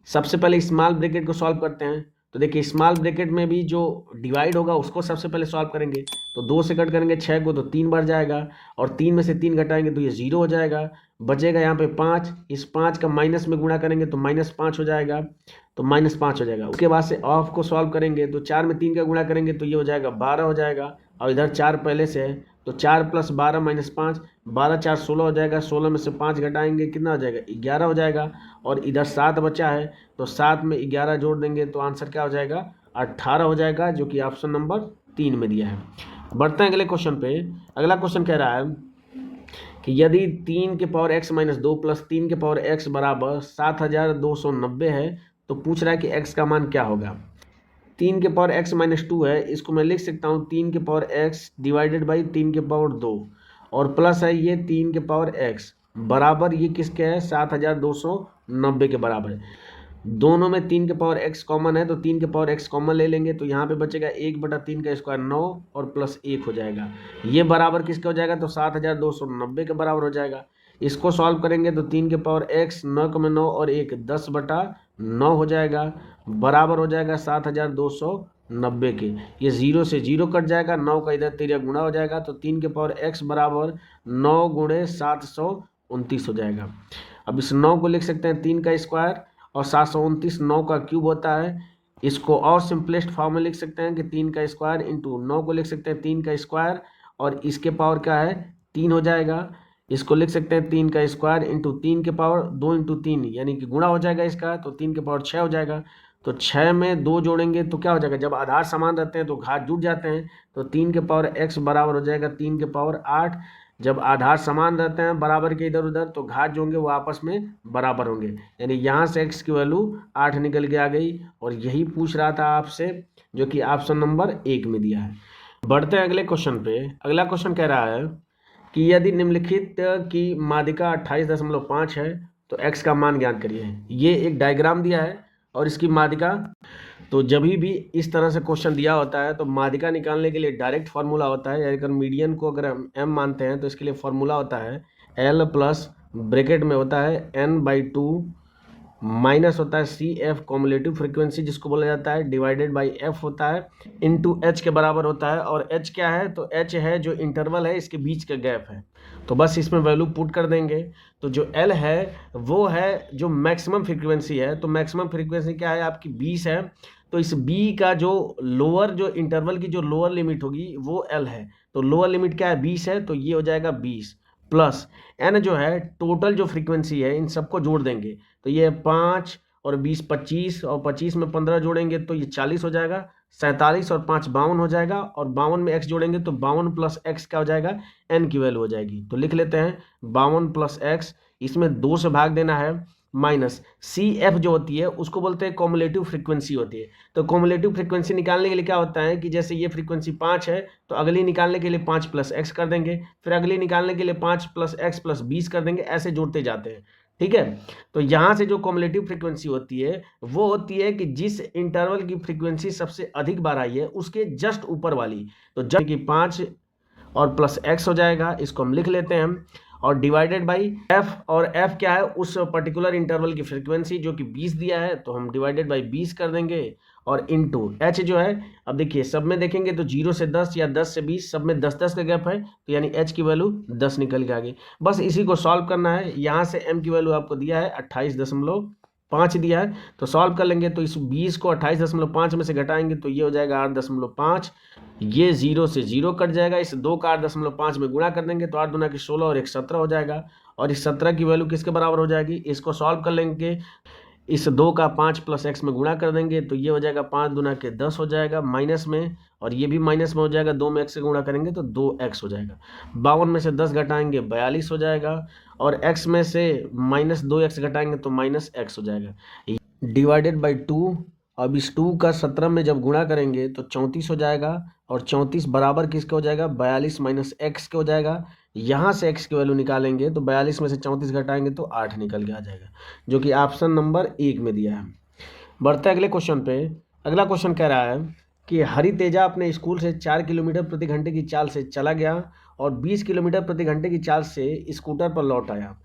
सबसे पहले स्मॉल ब्रैकेट को सॉल्व करते हैं। तो देखिए स्मॉल ब्रैकेट में भी जो डिवाइड होगा उसको सबसे पहले सॉल्व करेंगे। तो 2 से कट करेंगे 6 को तो 3 बार जाएगा और 3 में से 3 घटाएंगे तो ये 0 हो जाएगा। बचेगा यहाँ पे 5, इस 5 का माइनस में गुणा करेंगे तो -5 हो जाएगा, तो -5 हो जाएगा। उसके बाद से ऑफ को सॉल्व करेंगे तो 4 में 3 का गुणा करेंगे तो ये हो जाएगा 12 हो जाएगा। और इधर 4 पहले से है तो 4 + 12 - 5, 12 4 16 हो जाएगा। 16 में से 5 घटाएंगे कितना हो जाएगा, 11 हो जाएगा। और इधर 7 बचा है तो 7 में 11 जोड़ देंगे तो आंसर क्या हो जाएगा, 18 हो जाएगा, जो कि ऑप्शन नंबर 3 में दिया है। बढ़ते हैं अगले क्वेश्चन पे। अगला क्वेश्चन कह रहा है कि यदि 3 के पावर x - 2 + 3 के पावर x बराबर 7290 है तो पूछ रहा है कि x का मान क्या होगा। 3 के पावर x - 2 है, इसको मैं लिख सकता हूँ 3 के पावर x डिवाइडेड बाई 3 के पावर 2 और प्लस है ये 3 के पावर x बराबर ये किसके है, 7290 के बराबर है। दोनों में 3 के पावर x कॉमन है तो 3 के पावर x कॉमन ले लेंगे तो यहाँ पे बचेगा 1/3 का स्क्वायर 9 और प्लस 1 हो जाएगा। ये बराबर किसका हो जाएगा, तो 7290 के बराबर हो जाएगा। इसको सॉल्व करेंगे तो 3 के पावर x 9 में 9 और 1 10/9 हो जाएगा, बराबर हो जाएगा 7290 के। ये 0 से 0 कट जाएगा, 9 का इधर 13 गुणा हो जाएगा तो 3 के पावर x बराबर 9 × 729 हो जाएगा। अब इस 9 को लिख सकते हैं 3 का स्क्वायर और 729 9 का क्यूब होता है। इसको और सिंपलेस्ट फॉर्म में लिख सकते हैं कि 3 का स्क्वायर इंटू 9 को लिख सकते हैं 3 का स्क्वायर और इसके पावर क्या है 3 हो जाएगा। इसको लिख सकते हैं 3 का स्क्वायर इंटू 3 के पावर 2 × 3 यानी कि गुणा हो जाएगा इसका, तो 3 के पावर 6 हो जाएगा। तो 6 में 2 जोड़ेंगे तो क्या हो जाएगा, जब आधार समान रहते हैं तो घात जुड़ जाते हैं। तो 3 के पावर x बराबर हो जाएगा 3 के पावर 8। जब आधार समान रहते हैं बराबर के इधर उधर तो घात जो होंगे वो आपस में बराबर होंगे, यानी यहाँ से x की वैल्यू 8 निकल के आ गई। और यही पूछ रहा था आपसे, जो कि ऑप्शन नंबर 1 में दिया है। बढ़ते हैं अगले क्वेश्चन पे। अगला क्वेश्चन कह रहा है कि यदि निम्नलिखित की माध्यिका 28.5 है तो x का मान ज्ञात करिए। ये एक डायग्राम दिया है और इसकी माध्यिका, तो जब भी इस तरह से क्वेश्चन दिया होता है तो माध्यिका निकालने के लिए डायरेक्ट फार्मूला होता है। अगर मीडियन को अगर हम m मानते हैं तो इसके लिए फार्मूला होता है L प्लस ब्रैकेट में होता है n/2 माइनस होता है CF कॉम्युलेटिव फ्रीक्वेंसी जिसको बोला जाता है, डिवाइडेड बाई F होता है इंटू H के बराबर होता है। और H क्या है, तो H है जो इंटरवल है इसके बीच का गैप है। तो बस इसमें वैल्यू पुट कर देंगे तो जो L है वो है जो मैक्सिमम फ्रीक्वेंसी है। तो मैक्सिमम फ्रीक्वेंसी क्या है आपकी 20 है। तो इस B का जो लोअर जो इंटरवल की जो लोअर लिमिट होगी वो L है। तो लोअर लिमिट क्या है 20 है, तो ये हो जाएगा 20 प्लस N जो है टोटल जो फ्रीक्वेंसी है इन सबको जोड़ देंगे तो ये 5 और 20 25 और 25 में 15 जोड़ेंगे तो ये 40 हो जाएगा। 47 और 5 52 हो जाएगा और 52 में x जोड़ेंगे तो 52 प्लस x क्या हो जाएगा, n की वैल्यू हो जाएगी। तो लिख लेते हैं 52 प्लस x, इसमें 2 से भाग देना है माइनस सी एफ जो होती है उसको बोलते हैं कॉमुलेटिव फ्रीक्वेंसी होती है। तो कॉमुलेटिव फ्रीक्वेंसी निकालने के लिए क्या होता है कि जैसे ये फ्रीक्वेंसी 5 है तो अगली निकालने के लिए 5 प्लस एक्स कर देंगे, फिर अगली निकालने के लिए 5 प्लस एक्स प्लस 20 कर देंगे, ऐसे जोड़ते जाते हैं। ठीक है, तो यहाँ से जो कॉमुलेटिव फ्रीक्वेंसी होती है वो होती है कि जिस इंटरवल की फ्रीक्वेंसी सबसे अधिक बार आई है उसके जस्ट ऊपर वाली। तो जब कि 5 और प्लस एक्स हो जाएगा, इसको हम लिख लेते हैं हम, और डिवाइडेड बाई एफ, और एफ क्या है उस पर्टिकुलर इंटरवल की फ्रीक्वेंसी जो कि 20 दिया है, तो हम डिवाइडेड बाई 20 कर देंगे, और इनटू एच जो है, अब देखिए सब में देखेंगे तो 0 से 10 या 10 से 20 सब में 10-10 का गैप है, तो यानी एच की वैल्यू 10 निकल के आ गई। बस इसी को सॉल्व करना है। यहाँ से एम की वैल्यू आपको दिया है 28.5 दिया है, तो सॉल्व कर लेंगे तो इस 20 को 28.5 में से घटाएंगे तो ये हो जाएगा 8.5, ये 0 से 0 कट जाएगा, इस 2 का 8.5 में गुणा कर देंगे तो 8 दूना की 16 और 1 17 हो जाएगा, और इस 17 की वैल्यू किसके बराबर हो जाएगी, इसको सॉल्व कर लेंगे, इस 2 का 5 प्लस एक्स में गुणा कर देंगे तो ये हो जाएगा 5 दूना के 10 हो जाएगा माइनस में, और ये भी माइनस में हो जाएगा, 2 में एक्स से गुणा करेंगे तो 2x हो जाएगा। 52 में से 10 घटाएंगे 42 हो जाएगा, और x में से माइनस 2x घटाएंगे तो माइनस x हो जाएगा, डिवाइडेड बाई 2। अब इस 2 का 17 में जब गुणा करेंगे तो 34 हो जाएगा, और 34 बराबर किसके हो जाएगा, 42 माइनस एक्स के हो जाएगा। यहाँ से x की वैल्यू निकालेंगे तो 42 में से 34 घटाएंगे तो 8 निकल के आ जाएगा, जो कि ऑप्शन नंबर 1 में दिया है। बढ़ते अगले क्वेश्चन पे। अगला क्वेश्चन कह रहा है कि हरि तेजा अपने स्कूल से 4 किलोमीटर प्रति घंटे की चाल से चला गया और 20 किलोमीटर प्रति घंटे की चाल से स्कूटर पर लौट आया।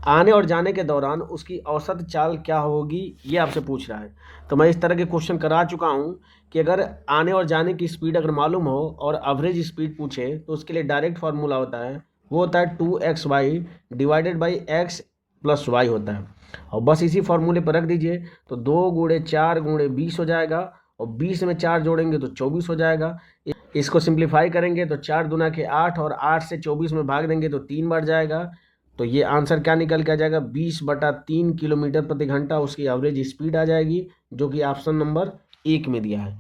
आने और जाने के दौरान उसकी औसत चाल क्या होगी, ये आपसे पूछ रहा है। तो मैं इस तरह के क्वेश्चन करा चुका हूँ कि अगर आने और जाने की स्पीड अगर मालूम हो और एवरेज स्पीड पूछे तो उसके लिए डायरेक्ट फार्मूला होता है, वो होता है 2xy divided by x plus Y होता है, और बस इसी फार्मूले पर रख दीजिए तो 2 गुणे 4 गुणे 20 हो जाएगा, और 20 में 4 जोड़ेंगे तो 24 हो जाएगा। इसको सिंप्लीफाई करेंगे तो 4 दूना के 8, और 8 से 24 में भाग देंगे तो 3 बार जाएगा, तो ये आंसर क्या निकल के आ जाएगा, 20/3 किलोमीटर प्रति घंटा उसकी एवरेज स्पीड आ जाएगी, जो कि ऑप्शन नंबर 1 में दिया है।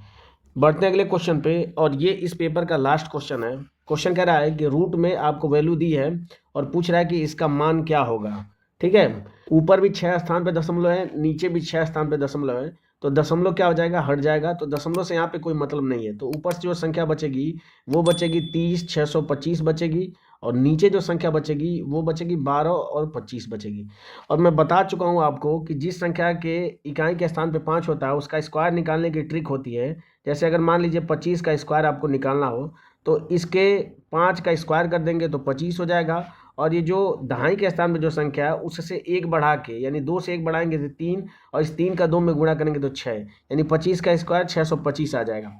बढ़ते हैं अगले क्वेश्चन पे, और ये इस पेपर का लास्ट क्वेश्चन है। क्वेश्चन कह रहा है कि रूट में आपको वैल्यू दी है और पूछ रहा है कि इसका मान क्या होगा। ठीक है, ऊपर भी 6 स्थान पे दशमलव है, नीचे भी 6 स्थान पे दशमलव है, तो दशमलव क्या हो जाएगा, हट जाएगा, तो दशमलव से यहाँ पे कोई मतलब नहीं है, तो ऊपर से जो संख्या बचेगी वो बचेगी 30, 625 बचेगी, और नीचे जो संख्या बचेगी वो बचेगी 12 और 25 बचेगी। और मैं बता चुका हूँ आपको कि जिस संख्या के इकाई के स्थान पे 5 होता है उसका स्क्वायर निकालने की ट्रिक होती है। जैसे अगर मान लीजिए 25 का स्क्वायर आपको निकालना हो तो इसके 5 का स्क्वायर कर देंगे तो 25 हो जाएगा, और ये जो दहाई के स्थान पे जो संख्या है उससे 1 बढ़ा के, यानी 2 से 1 बढ़ाएंगे तो 3, और इस 3 का 2 में गुणा करेंगे तो 6, यानी 25 का स्क्वायर 625 आ जाएगा।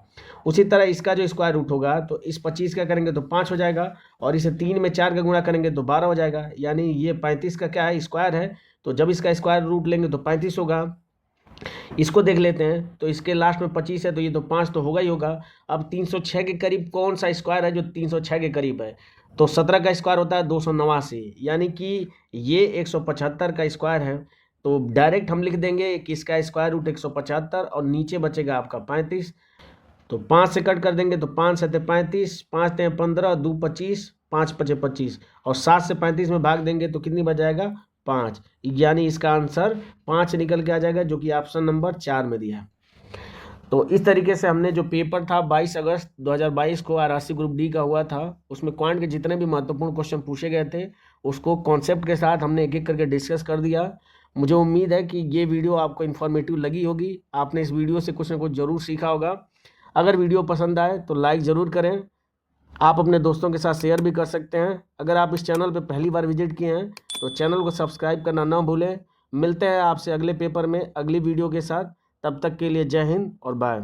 उसी तरह इसका जो स्क्वायर रूट होगा तो इस 25 का करेंगे तो 5 हो जाएगा, और इसे 3 में 4 का गुणा करेंगे तो 12 हो जाएगा, यानी ये 35 का क्या है, स्क्वायर है, तो जब इसका स्क्वायर रूट लेंगे तो 35 होगा। इसको देख लेते हैं, तो इसके लास्ट में 25 है तो ये तो 5 तो होगा ही होगा। अब 306 के करीब कौन सा स्क्वायर है जो 306 के करीब है, तो 17 का स्क्वायर होता है 289, यानी कि ये 175 का स्क्वायर है, तो डायरेक्ट हम लिख देंगे कि इसका स्क्वायर रूट 175, और नीचे बचेगा आपका 35, तो 5 से कट कर देंगे तो 5 7 35, 5 3 15, 2 25, 5 5 25, और 7 से 35 में भाग देंगे तो कितनी बच जाएगा, 5, यानी इसका आंसर 5 निकल के आ जाएगा, जो कि ऑप्शन नंबर 4 में दिया है। तो इस तरीके से हमने जो पेपर था 22 अगस्त 2022 को आरआरसी ग्रुप डी का हुआ था, उसमें क्वांट के जितने भी महत्वपूर्ण क्वेश्चन पूछे गए थे उसको कॉन्सेप्ट के साथ हमने एक एक करके डिस्कस कर दिया। मुझे उम्मीद है कि ये वीडियो आपको इन्फॉर्मेटिव लगी होगी, आपने इस वीडियो से कुछ ना कुछ ज़रूर सीखा होगा। अगर वीडियो पसंद आए तो लाइक ज़रूर करें, आप अपने दोस्तों के साथ शेयर भी कर सकते हैं। अगर आप इस चैनल पर पहली बार विजिट किए हैं तो चैनल को सब्सक्राइब करना ना भूलें। मिलते हैं आपसे अगले पेपर में अगली वीडियो के साथ, तब तक के लिए जय हिंद और बाय।